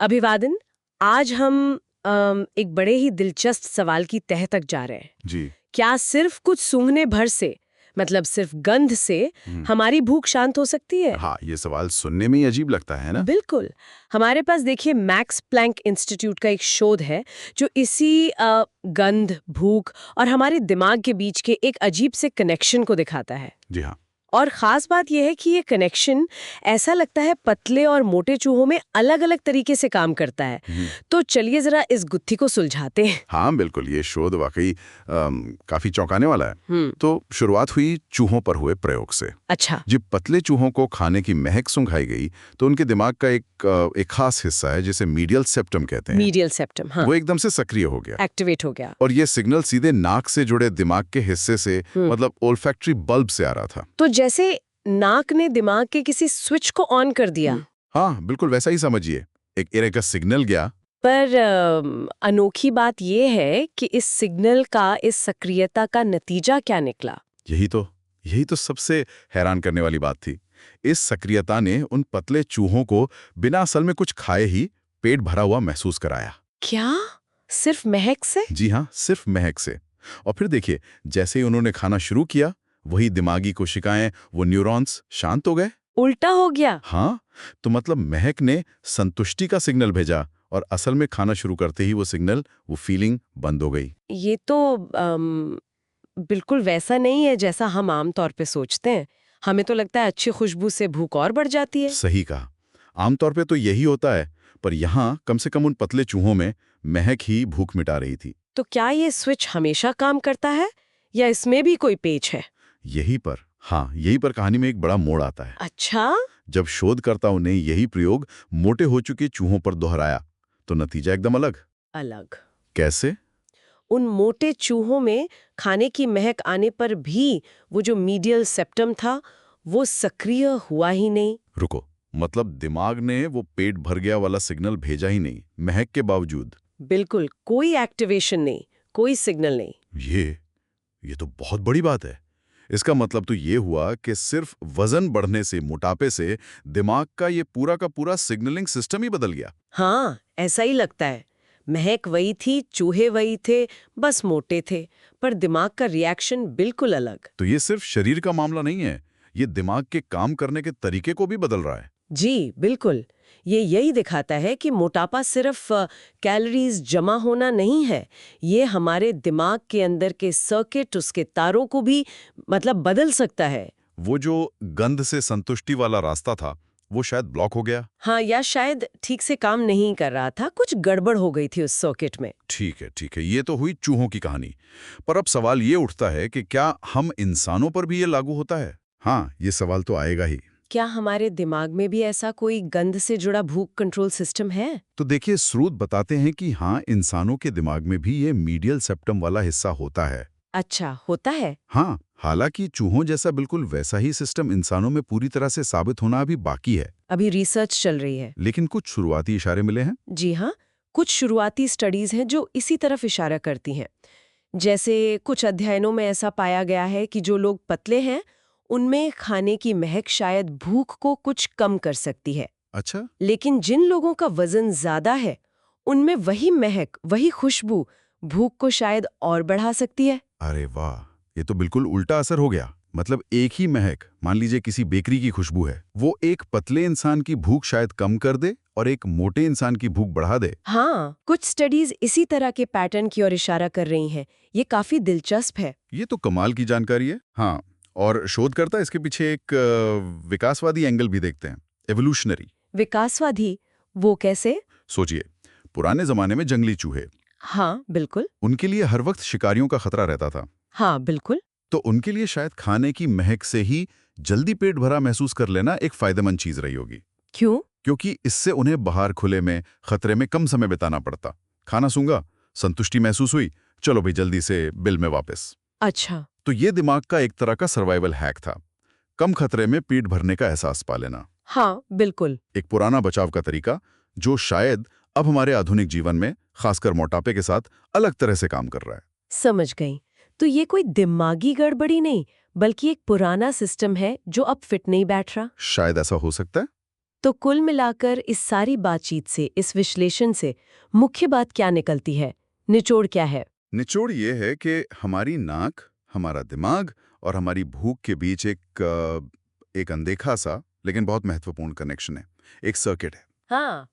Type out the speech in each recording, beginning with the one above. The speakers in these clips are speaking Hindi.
अभिवादन। आज हम एक बड़े ही दिलचस्प सवाल की तह तक जा रहे हैं। जी। क्या सिर्फ कुछ सूंघने भर से, मतलब सिर्फ गंध से, हमारी भूख शांत हो सकती है? हाँ, ये सवाल सुनने में ही अजीब लगता है ना। बिल्कुल। हमारे पास देखिए मैक्स प्लैंक इंस्टीट्यूट का एक शोध है जो इसी गंध, भूख और हमारे दिमाग के बीच के एक अजीब से कनेक्शन को दिखाता है। जी हाँ। और खास बात यह है कि ये कनेक्शन ऐसा लगता है पतले और मोटे चूहों में अलग-अलग तरीके से काम करता है। तो चलिए जरा इस गुत्थी को सुलझाते हैं। हाँ बिल्कुल, ये शोध वाकई काफी चौंकाने वाला है। तो शुरुआत हुई चूहों पर हुए प्रयोग से। अच्छा। जब पतले चूहों को खाने की महक सूंघाई गई तो उनके दिमाग का एक खास हिस्सा है जिसे मीडियल सेप्टम कहते हैं। मीडियल सेप्टम, हाँ। वो एकदम से सक्रिय हो गया, एक्टिवेट हो गया। और ये सिग्नल सीधे नाक से जुड़े दिमाग के हिस्से से, मतलब ओल्फैक्टरी बल्ब से आ रहा था। तो जैसे नाक ने दिमाग के किसी स्विच को ऑन कर दिया। हाँ बिल्कुल वैसा ही समझिए। एक एरे का सिग्नल गया। पर अनोखी बात यह है कि इस सिग्नल का, इस सक्रियता का नतीजा क्या निकला? यही तो सबसे हैरान करने वाली बात थी। इस सक्रियता ने उन पतले चूहों को बिना असल में कुछ खाए ही पेट भरा हुआ महसूस कराया। क्या? सिर्फ महक से? जी हाँ, सिर्फ महक से। और फिर देखिए, जैसे ही उन्होंने खाना शुरू किया, वही दिमागी कोशिकाएं, वो न्यूरॉन्स शांत हो गए। उल्टा हो गया। हाँ, तो मतलब महक ने संतुष्टि का सिग्नल भेजा और असल में खाना शुरू करते ही वो फीलिंग बंद हो गई। ये तो बिल्कुल वैसा नहीं है जैसा हम आम तौर पे सोचते हैं। हमें तो लगता है अच्छी खुशबू से भूख और बढ़ जाती है। सही कहा। आमतौर पे तो यही होता है, पर यहाँ कम से कम उन पतले चूहों में महक ही भूख मिटा रही थी। तो क्या ये स्विच हमेशा काम करता है या इसमें भी कोई पेच है? यही पर कहानी में एक बड़ा मोड़ आता है। अच्छा। जब शोधकर्ताओं ने यही प्रयोग मोटे हो चुके चूहों पर दोहराया, तो नतीजा एकदम अलग। अलग कैसे? उन मोटे चूहों में खाने की महक आने पर भी वो जो मीडियल सेप्टम था वो सक्रिय हुआ ही नहीं। रुको, मतलब दिमाग ने वो पेट भर गया वाला सिग्नल भेजा ही नहीं, महक के बावजूद? बिल्कुल कोई एक्टिवेशन नहीं, कोई सिग्नल नहीं। ये तो बहुत बड़ी बात है। इसका मतलब तो ये हुआ कि सिर्फ वजन बढ़ने से, मोटापे से दिमाग का ये पूरा का पूरा सिग्नलिंग सिस्टम ही बदल गया। हाँ, ऐसा ही लगता है। महक वही थी, चूहे वही थे, बस मोटे थे, पर दिमाग का रिएक्शन बिल्कुल अलग। तो ये सिर्फ शरीर का मामला नहीं है, ये दिमाग के काम करने के तरीके को भी बदल रहा है। जी बिल्कुल। ये यही दिखाता है कि मोटापा सिर्फ कैलोरीज जमा होना नहीं है, ये हमारे दिमाग के अंदर के सर्किट, उसके तारों को भी मतलब बदल सकता है। वो जो गंध से संतुष्टि वाला रास्ता था, वो शायद ब्लॉक हो गया। हाँ, या शायद ठीक से काम नहीं कर रहा था, कुछ गड़बड़ हो गई थी उस सर्किट में। ठीक है, ये तो हुई चूहों की कहानी। पर अब सवाल ये उठता है कि क्या हम इंसानों पर भी ये लागू होता है? हाँ, ये सवाल तो आएगा ही। क्या हमारे दिमाग में भी ऐसा कोई गंध से जुड़ा भूख कंट्रोल सिस्टम है? तो देखिए, स्रोत बताते हैं कि हाँ, इंसानों के दिमाग में भी ये मीडियल सेप्टम वाला हिस्सा होता है। अच्छा, होता है? हाँ, हालांकि चूहों जैसा बिल्कुल वैसा ही सिस्टम इंसानों में पूरी तरह से साबित होना अभी बाकी है। अभी रिसर्च चल रही है। लेकिन कुछ शुरुआती इशारे मिले हैं। जी हाँ, कुछ शुरुआती स्टडीज हैं जो इसी तरफ इशारा करती हैं। जैसे कुछ अध्ययनों में ऐसा पाया गया है कि जो लोग पतले हैं उनमें खाने की महक शायद भूख को कुछ कम कर सकती है। अच्छा। लेकिन जिन लोगों का वजन ज्यादा है उनमें वही महक, वही खुशबू भूख को शायद और बढ़ा सकती है। अरे वाह, ये तो बिल्कुल उल्टा असर हो गया। मतलब एक ही महक, मान लीजिए किसी बेकरी की खुशबू है, वो एक पतले इंसान की भूख शायद कम कर दे और एक मोटे इंसान की भूख बढ़ा दे। हाँ, कुछ स्टडीज इसी तरह के पैटर्न की ओर इशारा कर रही हैं। ये काफी दिलचस्प है। ये तो कमाल की जानकारी है। हाँ, और शोधकर्ता इसके पीछे एक विकासवादी एंगल भी देखते हैं, एवोल्यूशनरी। विकासवादी? वो कैसे? सोचिए, पुराने जमाने में जंगली चूहे, हाँ बिल्कुल। उनके लिए हर वक्त शिकारियों का खतरा रहता था। हाँ बिल्कुल। तो उनके लिए शायद खाने की महक से ही जल्दी पेट भरा महसूस कर लेना एक फायदेमंद चीज रही होगी। क्यों? क्योंकि इससे उन्हें बाहर खुले में खतरे में कम समय बिताना पड़ता। खाना सूंघा, संतुष्टि महसूस हुई, चलो भाई जल्दी से बिल में वापस। अच्छा। तो ये दिमाग का एक तरह का सर्वाइवल हैक था, कम खतरे में पेट भरने का एहसास पा लेना। हाँ बिल्कुल। एक पुराना बचाव का तरीका जो शायद अब हमारे आधुनिक जीवन में, खासकर मोटापे के साथ, अलग तरह से काम कर रहा है। समझ गई। तो ये कोई दिमागी गड़बड़ी नहीं, बल्कि एक पुराना सिस्टम है जो अब फिट नहीं बैठ रहा। शायद ऐसा हो सकता है। तो कुल मिलाकर इस सारी बातचीत से, इस विश्लेषण से मुख्य बात क्या निकलती है? निचोड़ क्या है? निचोड़ ये है कि हमारी नाक, हमारा दिमाग और हमारी भूख के बीच एक अनदेखा सा लेकिन बहुत महत्वपूर्ण कनेक्शन है, एक सर्किट है हाँ।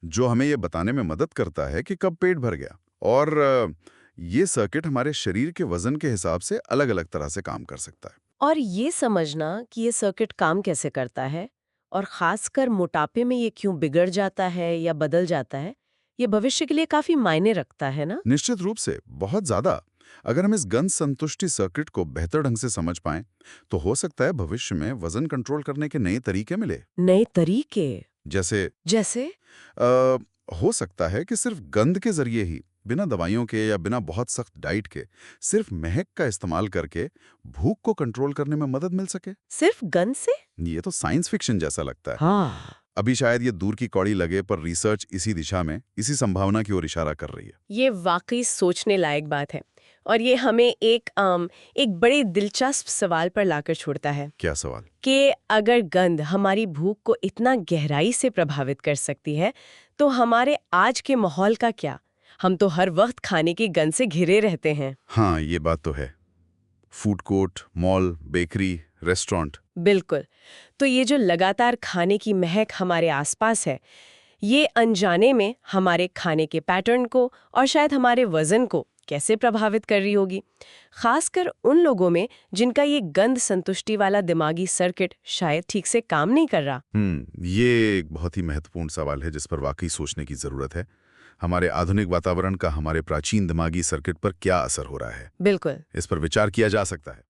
जो हमें ये बताने में मदद करता है कि कब पेट भर गया। और ये सर्किट हमारे शरीर के वजन के हिसाब से अलग-अलग तरह से काम कर सकता है। और ये समझना कि ये सर्किट काम कैसे करता है और खासकर मोटापे में ये क्यों बिगड़ जाता है या बदल जाता है, ये भविष्य के लिए काफी मायने रखता है ना? निश्चित रूप से, बहुत ज्यादा। अगर हम इस गंध संतुष्टि सर्किट को बेहतर ढंग से समझ पाएं, तो हो सकता है भविष्य में वजन कंट्रोल करने के नए तरीके मिले। नए तरीके? जैसे जैसे? हो सकता है कि सिर्फ गंध के जरिए ही, बिना दवाइयों के या बिना बहुत सख्त डाइट के, सिर्फ महक का इस्तेमाल करके भूख को कंट्रोल करने में मदद मिल सके। सिर्फ गंध से? ये तो साइंस फिक्शन जैसा लगता है। हाँ। अभी शायद ये दूर की कौड़ी लगे, पर रिसर्च इसी दिशा में, इसी संभावना की ओर इशारा कर रही है। ये वाकई सोचने लायक बात है और ये हमें एक बड़े दिलचस्प सवाल पर लाकर छोड़ता है क्या सवाल? कि अगर गंध हमारी भूख को इतना गहराई से प्रभावित कर सकती है, तो हमारे आज के माहौल का क्या? हम तो हर वक्त खाने की गंध से घिरे रहते हैं। हाँ, ये बात तो है। Food court, mall, bakery, restaurant. बिल्कुल। तो ये जो लगातार खाने की महक हमारे आसपास है, ये अनजाने में हमारे खाने के पैटर्न को और शायद हमारे वजन को कैसे प्रभावित कर रही होगी, खासकर उन लोगों में जिनका ये गंध संतुष्टि वाला दिमागी सर्किट शायद ठीक से काम नहीं कर रहा। ये एक बहुत ही महत्वपूर्ण सवाल है जिस पर वाकई सोचने की जरूरत है। हमारे आधुनिक वातावरण का हमारे प्राचीन दिमागी सर्किट पर क्या असर हो रहा है, बिल्कुल। इस पर विचार किया जा सकता है।